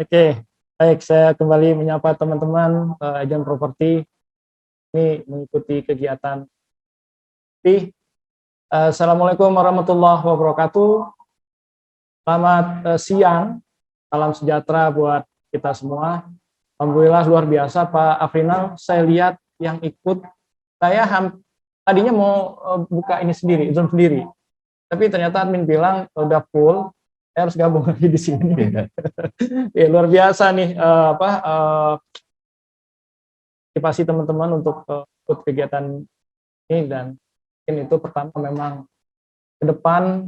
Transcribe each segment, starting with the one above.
Oke, baik, saya kembali menyapa teman-teman agen properti ini mengikuti kegiatan. Assalamualaikum warahmatullahi wabarakatuh. Selamat siang, salam sejahtera buat kita semua. Alhamdulillah luar biasa Pak Afrinal. Saya lihat yang ikut, saya tadinya mau buka ini sendiri, Zoom sendiri, tapi ternyata admin bilang udah full. Saya harus gabung lagi di sini. Ya, luar biasa nih motivasi teman-teman untuk ikut kegiatan ini, dan ini itu pertama memang ke depan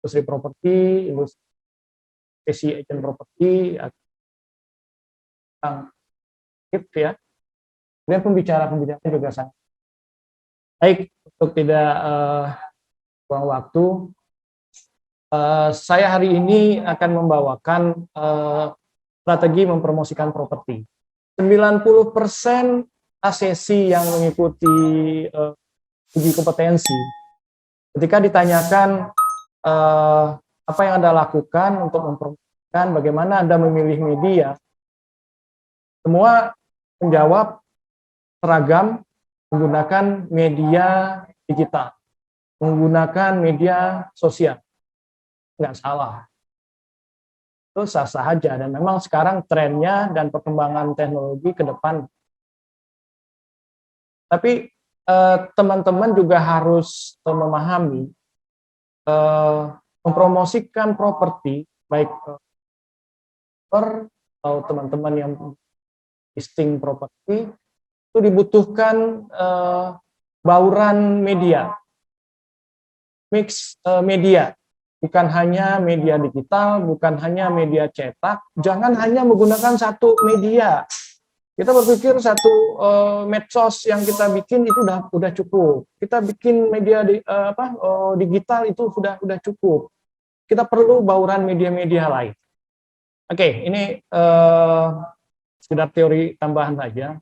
industri properti, industri agent properti tentang ya. Kemudian pembicara juga sangat baik. Untuk tidak buang waktu, saya hari ini akan membawakan strategi mempromosikan properti. 90% ACC yang mengikuti uji kompetensi, ketika ditanyakan apa yang Anda lakukan untuk mempromosikan, bagaimana Anda memilih media, semua menjawab seragam, menggunakan media digital, menggunakan media sosial. Nggak salah, itu sah-sah aja, dan memang sekarang trennya dan perkembangan teknologi ke depan. Tapi teman-teman juga harus memahami mempromosikan properti, baik atau teman-teman yang listing properti, itu dibutuhkan bauran media, mix media. Bukan hanya media digital, bukan hanya media cetak, jangan hanya menggunakan satu media. Kita berpikir satu medsos yang kita bikin itu udah cukup. Kita bikin media digital itu sudah cukup. Kita perlu bauran media-media lain. Oke, ini sekedar teori tambahan saja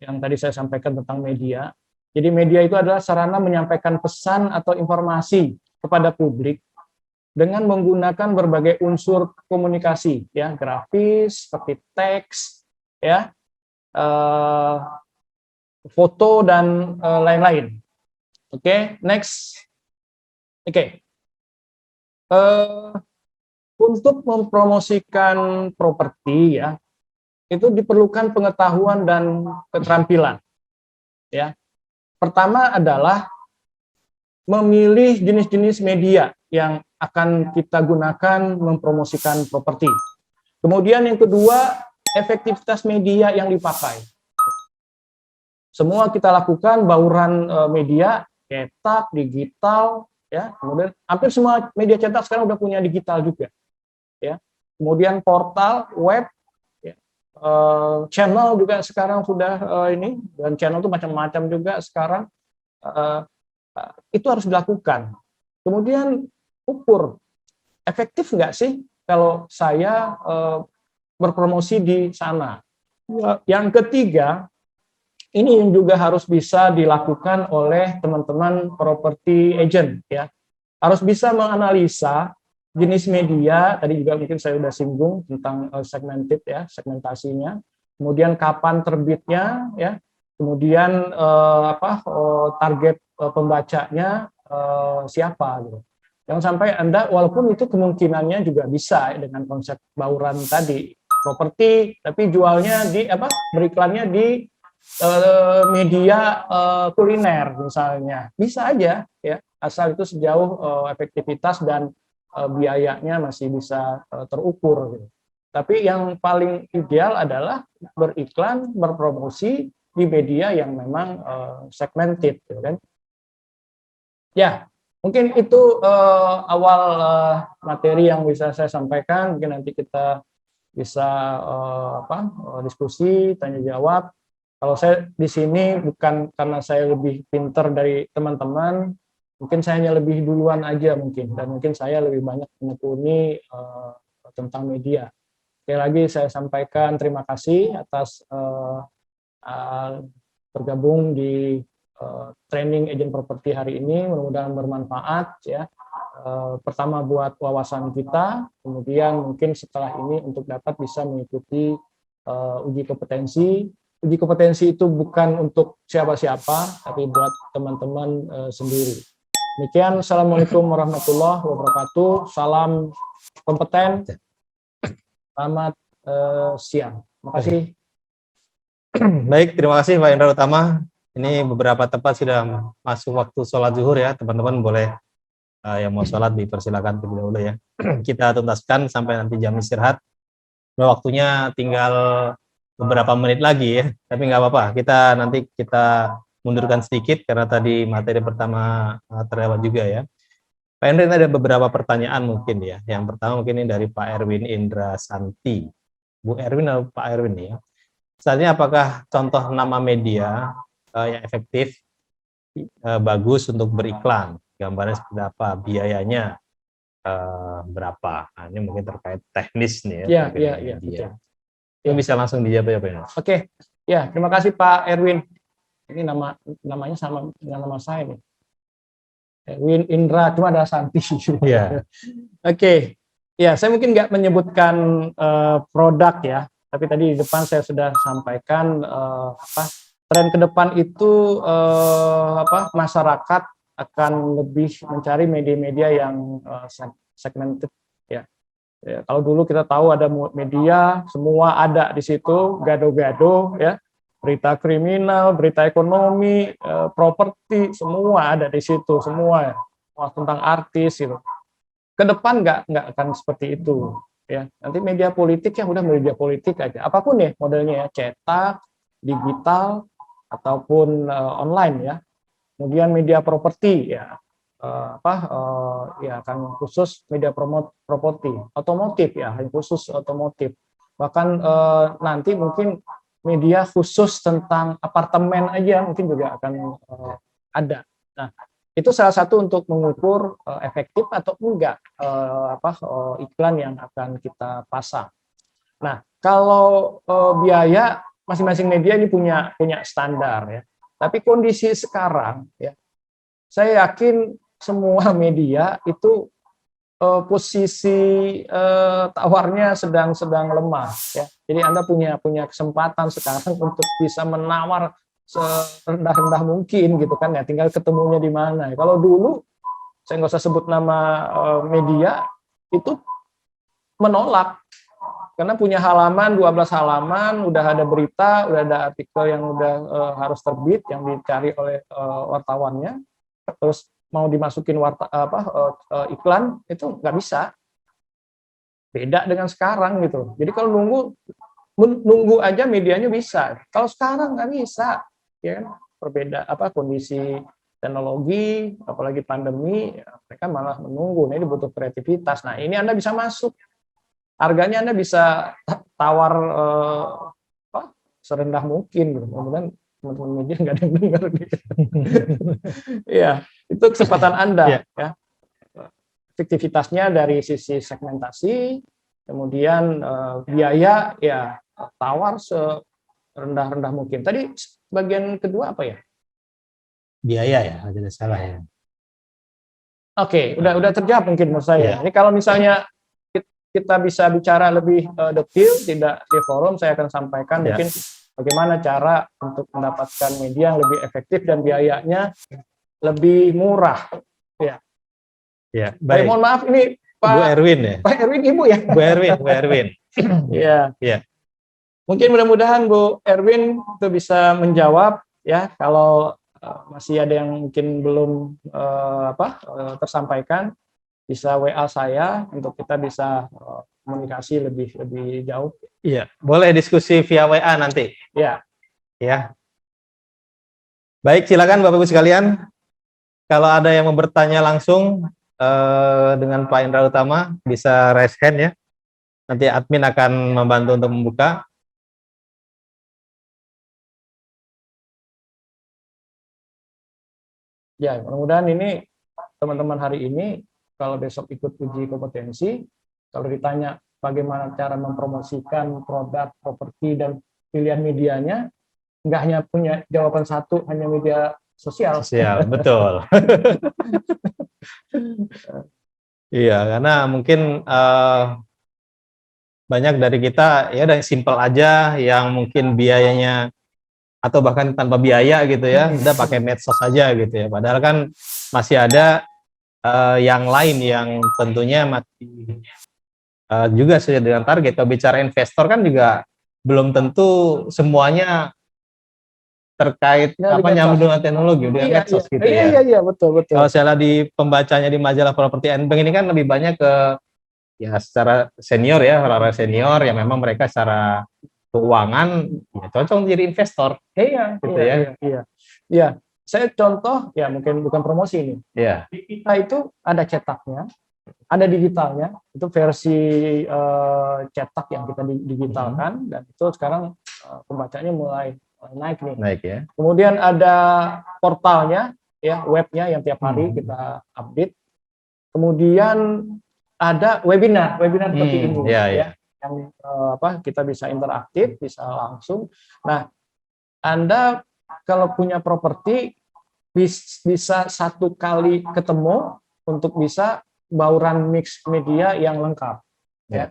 yang tadi saya sampaikan tentang media. Jadi media itu adalah sarana menyampaikan pesan atau informasi kepada publik dengan menggunakan berbagai unsur komunikasi, ya, grafis seperti teks, ya, foto dan lain-lain. Oke, next. Oke, untuk mempromosikan properti, ya, itu diperlukan pengetahuan dan keterampilan. Ya, pertama adalah memilih jenis-jenis media yang akan kita gunakan mempromosikan properti. Kemudian yang kedua, efektivitas media yang dipakai. Semua kita lakukan bauran media, cetak, digital, ya. Kemudian hampir semua media cetak sekarang udah punya digital juga, ya. Kemudian portal, web, ya. Channel juga sekarang sudah ini, dan channel itu macam-macam juga sekarang. Itu harus dilakukan. Kemudian ukur, efektif nggak sih kalau saya berpromosi di sana. Yang ketiga, ini yang juga harus bisa dilakukan oleh teman-teman property agent, ya. Harus bisa menganalisa jenis media, tadi juga mungkin saya sudah singgung tentang segmented, ya, segmentasinya. Kemudian kapan terbitnya, ya. Kemudian target pembacanya siapa, gitu. Jangan sampai Anda, walaupun itu kemungkinannya juga bisa dengan konsep bauran tadi, properti, tapi jualnya beriklannya di media kuliner misalnya, bisa aja, ya, asal itu sejauh efektivitas dan biayanya masih bisa terukur, gitu. Tapi yang paling ideal adalah beriklan, berpromosi di media yang memang segmented, gitu kan. Ya, mungkin itu awal materi yang bisa saya sampaikan. Mungkin nanti kita bisa diskusi, tanya jawab. Kalau saya di sini bukan karena saya lebih pinter dari teman-teman, mungkin saya hanya lebih duluan aja mungkin, dan mungkin saya lebih banyak menekuni tentang media. Sekali lagi saya sampaikan terima kasih atas bergabung di training agent properti hari ini. Mudah-mudahan bermanfaat, ya. pertama buat wawasan kita, kemudian mungkin setelah ini untuk dapat bisa mengikuti uji kompetensi. Uji kompetensi itu bukan untuk siapa-siapa, tapi buat teman-teman sendiri. Demikian, Assalamualaikum warahmatullahi wabarakatuh. Salam kompeten. Selamat siang. Terima kasih. Baik, terima kasih Pak Indra Utama. Ini beberapa tempat sudah masuk waktu sholat zuhur ya, teman-teman boleh yang mau sholat dipersilakan terlebih dahulu ya. Kita tuntaskan sampai nanti jam istirahat. Waktunya tinggal beberapa menit lagi ya, tapi nggak apa-apa. Nanti kita mundurkan sedikit karena tadi materi pertama terlewat juga ya. Pak Indra, ini ada beberapa pertanyaan mungkin ya. Yang pertama mungkin ini dari Pak Erwin Indra Santi. Bu Erwin atau Pak Erwin ya. Selanjutnya, apakah contoh nama media yang efektif bagus untuk beriklan? Gambarnya seperti apa? Biayanya berapa? Nah, ini mungkin terkait teknis nih ya. Iya. Itu bisa langsung dijawab ya Pak. Oke, ya terima kasih Pak Erwin. Ini namanya sama dengan nama saya nih. Erwin Indra, cuma ada Santi. Iya. Oke, ya saya mungkin nggak menyebutkan produk ya. Tapi tadi di depan saya sudah sampaikan tren ke depan itu masyarakat akan lebih mencari media-media yang segmented ya. Ya. Kalau dulu kita tahu ada media semua ada di situ, gado-gado ya, berita kriminal, berita ekonomi, properti semua ada di situ semua tentang artis gitu. Ke depan nggak akan seperti itu. Ya, nanti media politik yang udah media politik aja, apapun ya modelnya ya, cetak, digital ataupun online ya. Kemudian media properti ya, ya akan khusus media properti, otomotif ya, khusus otomotif. Bahkan nanti mungkin media khusus tentang apartemen aja mungkin juga akan ada. Nah, itu salah satu untuk mengukur efektif atau enggak iklan yang akan kita pasang. Nah, kalau biaya masing-masing media ini punya standar ya. Tapi kondisi sekarang ya, saya yakin semua media itu posisi tawarnya sedang lemah ya. Jadi Anda punya kesempatan sekarang untuk bisa menawar serendah-rendah mungkin gitu kan ya, tinggal ketemunya di mana. Kalau dulu saya nggak usah sebut nama media itu menolak karena punya halaman 12 halaman, udah ada berita, udah ada artikel yang udah harus terbit yang dicari oleh wartawannya, terus mau dimasukin iklan itu nggak bisa. Beda dengan sekarang gitu. Jadi kalau nunggu aja medianya bisa. Kalau sekarang nggak bisa. Ya kan, kondisi teknologi, apalagi pandemi, ya, mereka malah menunggu. Nah, ini butuh kreativitas. Nah, ini Anda bisa masuk, harganya Anda bisa tawar serendah mungkin. Kemudian teman-teman media nggak ada yang dengar. Gitu. Ya, itu kesempatan Anda. Ya. Efektivitasnya dari sisi segmentasi, kemudian biaya ya tawar serendah-rendah mungkin. Tadi bagian kedua apa ya? Biaya ya, tidak salah ya. Oke, udah terjawab mungkin menurut saya. Ini kalau misalnya kita bisa bicara lebih detail, tidak di forum, saya akan sampaikan mungkin bagaimana cara untuk mendapatkan media yang lebih efektif dan biayanya lebih murah. Ya. Ya, baik. Mohon maaf ini Pak Bu Erwin ya. Pak Erwin, Ibu ya. Bu Erwin. Iya. Ya. Mungkin mudah-mudahan Bu Erwin itu bisa menjawab ya, kalau masih ada yang mungkin belum tersampaikan, bisa WA saya untuk kita bisa komunikasi lebih jauh. Iya, boleh diskusi via WA nanti. Ya. Ya. Baik, silakan Bapak Ibu sekalian. Kalau ada yang mau bertanya langsung dengan Pak Indra Utama, bisa raise hand ya. Nanti admin akan membantu untuk membuka. Ya, mudah-mudahan ini teman-teman hari ini kalau besok ikut uji kompetensi, kalau ditanya bagaimana cara mempromosikan produk, properti, dan pilihan medianya, nggak hanya punya jawaban satu, hanya media sosial. Sosial, betul. Iya, karena mungkin banyak dari kita ya dari simple aja yang mungkin biayanya atau bahkan tanpa biaya gitu ya, udah pakai medsos aja gitu ya. Padahal kan masih ada yang lain yang tentunya masih juga sesuai dengan target. Kalau bicara investor kan juga belum tentu semuanya terkait Dari nyambung medsos. dengan teknologi, dengan medsos gitu ya. Iya, betul, betul. Kalau saya lihat di pembacanya di majalah properti Nbank ini kan lebih banyak ke ya secara senior ya, orang-orang senior yang memang mereka secara keuangan ya cocok untuk jadi investor Iya, gitu ya. iya. Iya, saya contoh ya mungkin bukan promosi ini. Iya. Di kita itu ada cetaknya, ada digitalnya, itu versi cetak yang kita digitalkan dan itu sekarang pembacanya mulai naik nih. Naik ya. Kemudian ada portalnya ya, webnya yang tiap hari kita update. Kemudian ada webinar seperti ini ya, yang kita bisa interaktif, bisa langsung. Nah, Anda kalau punya properti bisa satu kali ketemu untuk bisa bauran mix media yang lengkap. Ya.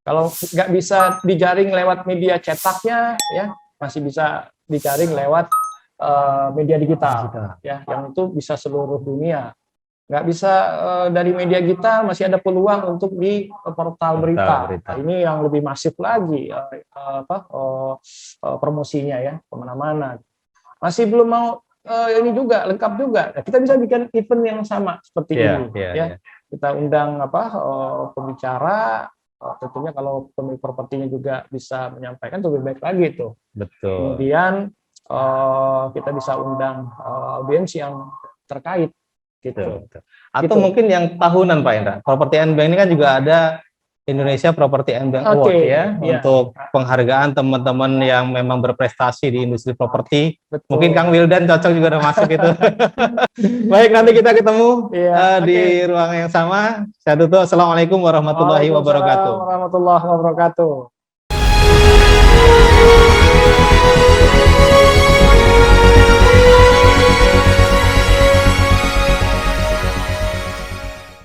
Kalau nggak bisa dijaring lewat media cetaknya, ya masih bisa dijaring lewat media digital, ya, yang itu bisa seluruh dunia. Nggak bisa dari media digital, masih ada peluang untuk di portal berita. Nah, ini yang lebih masif lagi promosinya ya kemana-mana. Masih belum mau ini juga lengkap juga. Nah, kita bisa bikin event yang sama seperti ini. Ya. Kita undang pembicara. Tentunya kalau pemilik propertinya juga bisa menyampaikan lebih baik lagi itu. Betul. Kemudian kita bisa undang audiens yang terkait. Gitu. Atau mungkin yang tahunan Pak Indra. Properti Nbank ini kan juga ada Indonesia Property Nbank Award ya, untuk penghargaan teman-teman yang memang berprestasi di industri properti. Mungkin Kang Wildan cocok juga udah masuk itu. Baik, nanti kita ketemu di ruang yang sama. Saya tutup. Assalamualaikum warahmatullahi wabarakatuh. Warahmatullahi wabarakatuh.